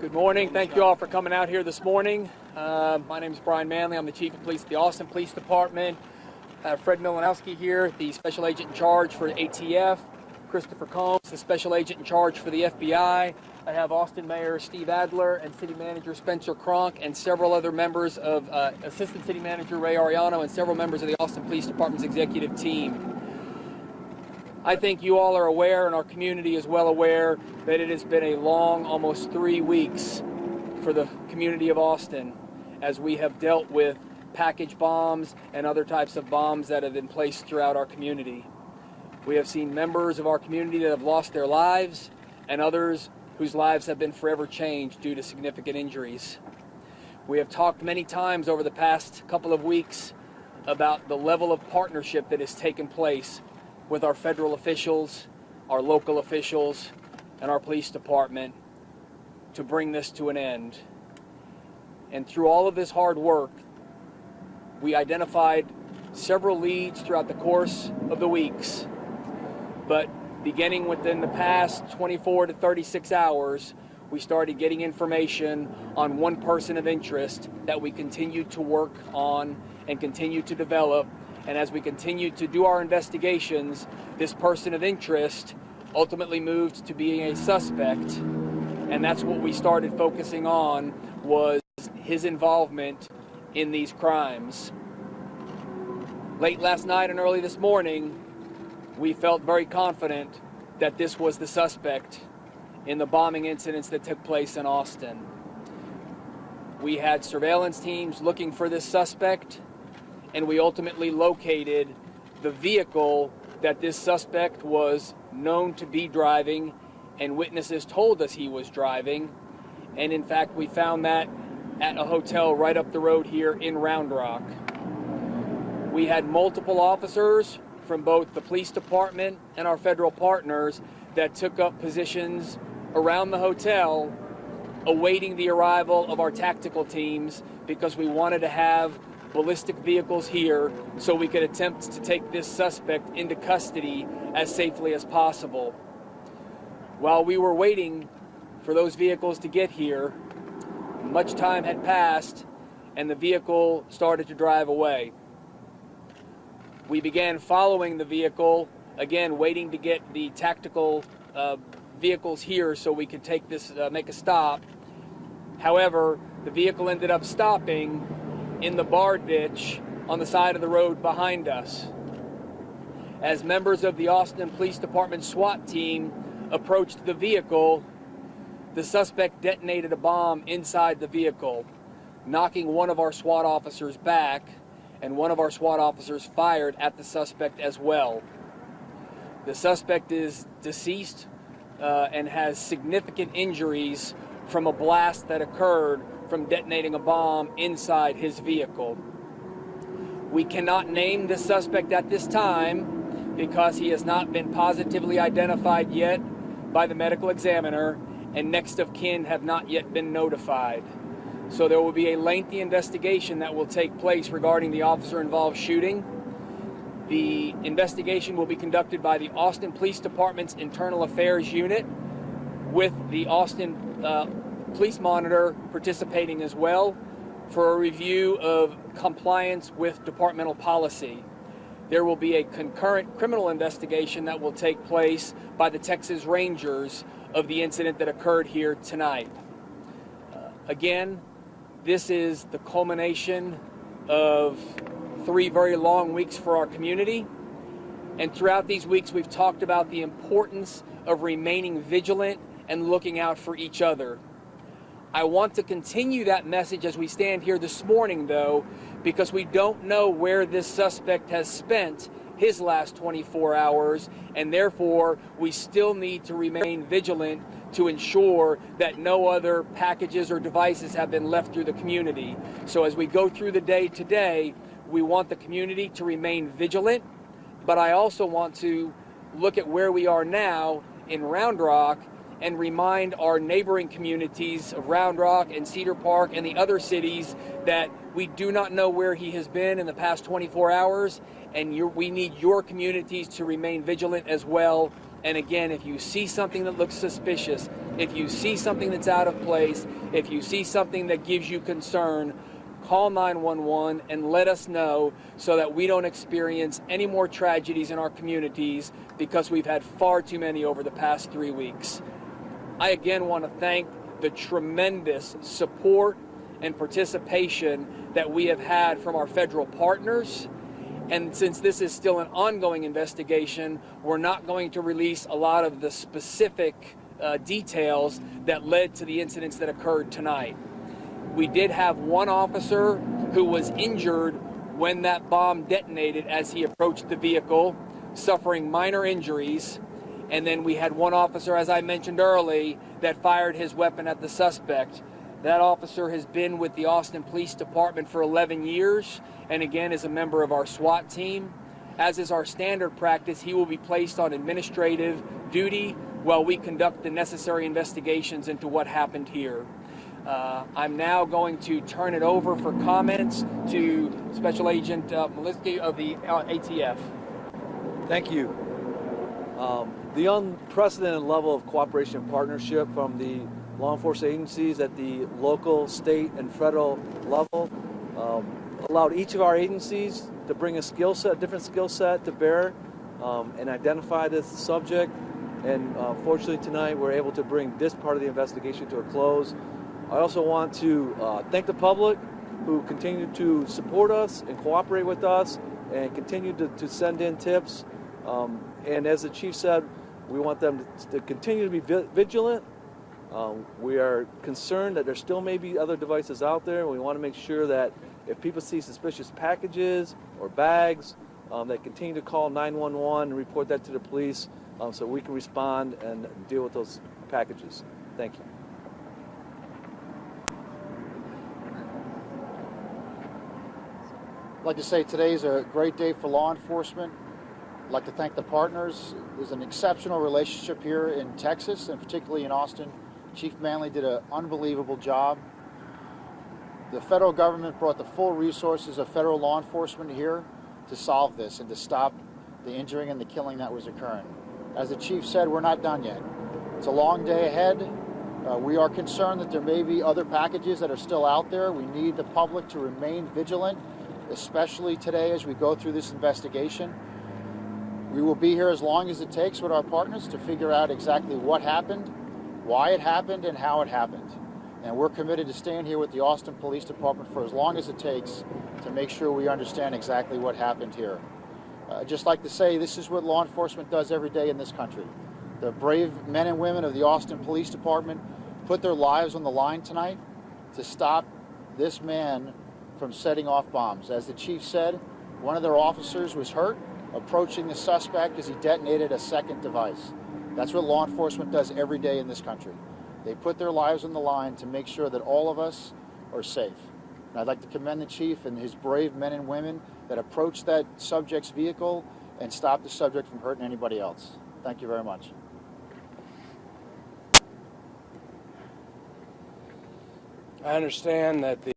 Good morning. Thank you all for coming out here this morning. My name is Brian Manley. I'm the Chief of Police of the Austin Police Department. Fred Milanowski here, the Special Agent in charge for ATF. Christopher Combs, the Special Agent in charge for the FBI. I have Austin Mayor Steve Adler and City Manager Spencer Cronk and several other members of Assistant City Manager Ray Ariano and several members of the Austin Police Department's executive team. I think you all are aware, and our community is well aware, that it has been a long, almost 3 weeks for the community of Austin as we have dealt with package bombs and other types of bombs that have been placed throughout our community. We have seen members of our community that have lost their lives and others whose lives have been forever changed due to significant injuries. We have talked many times over the past couple of weeks about the level of partnership that has taken place with our federal officials, our local officials, and our police department to bring this to an end. And through all of this hard work, we identified several leads throughout the course of the weeks. But beginning within the past 24 to 36 hours, we started getting information on one person of interest that we continued to work on and continue to develop. And as we continued to do our investigations, this person of interest ultimately moved to being a suspect. And that's what we started focusing on, was his involvement in these crimes. Late last night and early this morning, we felt very confident that this was the suspect in the bombing incidents that took place in Austin. We had surveillance teams looking for this suspect, and we ultimately located the vehicle that this suspect was known to be driving, and witnesses told us he was driving. And in fact, we found that at a hotel right up the road here in Round Rock. We had multiple officers from both the police department and our federal partners that took up positions around the hotel awaiting the arrival of our tactical teams, because we wanted to have ballistic vehicles here so we could attempt to take this suspect into custody as safely as possible. While we were waiting for those vehicles to get here, much time had passed and the vehicle started to drive away. We began following the vehicle, again waiting to get the tactical vehicles here so we could take this, make a stop. However, the vehicle ended up stopping in the bar ditch on the side of the road behind us. As members of the Austin Police Department SWAT team approached the vehicle, the suspect detonated a bomb inside the vehicle, knocking one of our SWAT officers back, and one of our SWAT officers fired at the suspect as well. The suspect is deceased and has significant injuries from a blast that occurred from detonating a bomb inside his vehicle. We cannot name the suspect at this time because he has not been positively identified yet by the medical examiner, and next of kin have not yet been notified. So there will be a lengthy investigation that will take place regarding the officer-involved shooting. The investigation will be conducted by the Austin Police Department's Internal Affairs Unit, with the Austin Police Monitor participating as well for a review of compliance with departmental policy. There will be a concurrent criminal investigation that will take place by the Texas Rangers of the incident that occurred here tonight. Again, this is the culmination of 3 very long weeks for our community. And throughout these weeks, we've talked about the importance of remaining vigilant and looking out for each other. I want to continue that message as we stand here this morning, though, because we don't know where this suspect has spent his last 24 hours, and therefore we still need to remain vigilant to ensure that no other packages or devices have been left through the community. So as we go through the day today, we want the community to remain vigilant, but I also want to look at where we are now in Round Rock and remind our neighboring communities of Round Rock and Cedar Park and the other cities that we do not know where he has been in the past 24 hours, and we need your communities to remain vigilant as well. And again, if you see something that looks suspicious, If you see something that's out of place, if you see something that gives you concern, call 911 and let us know so that we don't experience any more tragedies in our communities, because we've had far too many over the past 3 weeks. I again want to thank the tremendous support and participation that we have had from our federal partners. And since this is still an ongoing investigation, we're not going to release a lot of the specific details that led to the incidents that occurred tonight. We did have one officer who was injured when that bomb detonated as he approached the vehicle, suffering minor injuries. And then we had one officer, as I mentioned earlier, that fired his weapon at the suspect. That officer has been with the Austin Police Department for 11 years and again is a member of our SWAT team. As is our standard practice, he will be placed on administrative duty while we conduct the necessary investigations into what happened here. I'm now going to turn it over for comments to Special Agent Maliski of the ATF. Thank you. The unprecedented level of cooperation and partnership from the law enforcement agencies at the local, state, and federal level allowed each of our agencies to bring a different skill set to bear and identify this subject. And fortunately tonight we're able to bring this part of the investigation to a close. I also want to thank the public who continue to support us and cooperate with us and continue to send in tips. And as the chief said, we want them to continue to be vigilant. We are concerned that there still may be other devices out there. We want to make sure that if people see suspicious packages or bags, they continue to call 911 and report that to the police so we can respond and deal with those packages. Thank you. I'd like to say today is a great day for law enforcement. I'd like to thank the partners. There's an exceptional relationship here in Texas, and particularly in Austin. Chief Manley did an unbelievable job. The federal government brought the full resources of federal law enforcement here to solve this and to stop the injuring and the killing that was occurring. As the chief said, we're not done yet. It's a long day ahead. We are concerned that there may be other packages that are still out there. We need the public to remain vigilant, especially today as we go through this investigation. We will be here as long as it takes with our partners to figure out exactly what happened, why it happened, and how it happened. And we're committed to staying here with the Austin Police Department for as long as it takes to make sure we understand exactly what happened here. I'd just like to say this is what law enforcement does every day in this country. The brave men and women of the Austin Police Department put their lives on the line tonight to stop this man from setting off bombs. As the chief said, one of their officers was hurt approaching the suspect as he detonated a second device. That's what law enforcement does every day in this country. They put their lives on the line to make sure that all of us are safe. And I'd like to commend the chief and his brave men and women that approached that subject's vehicle and stopped the subject from hurting anybody else. Thank you very much. I understand that the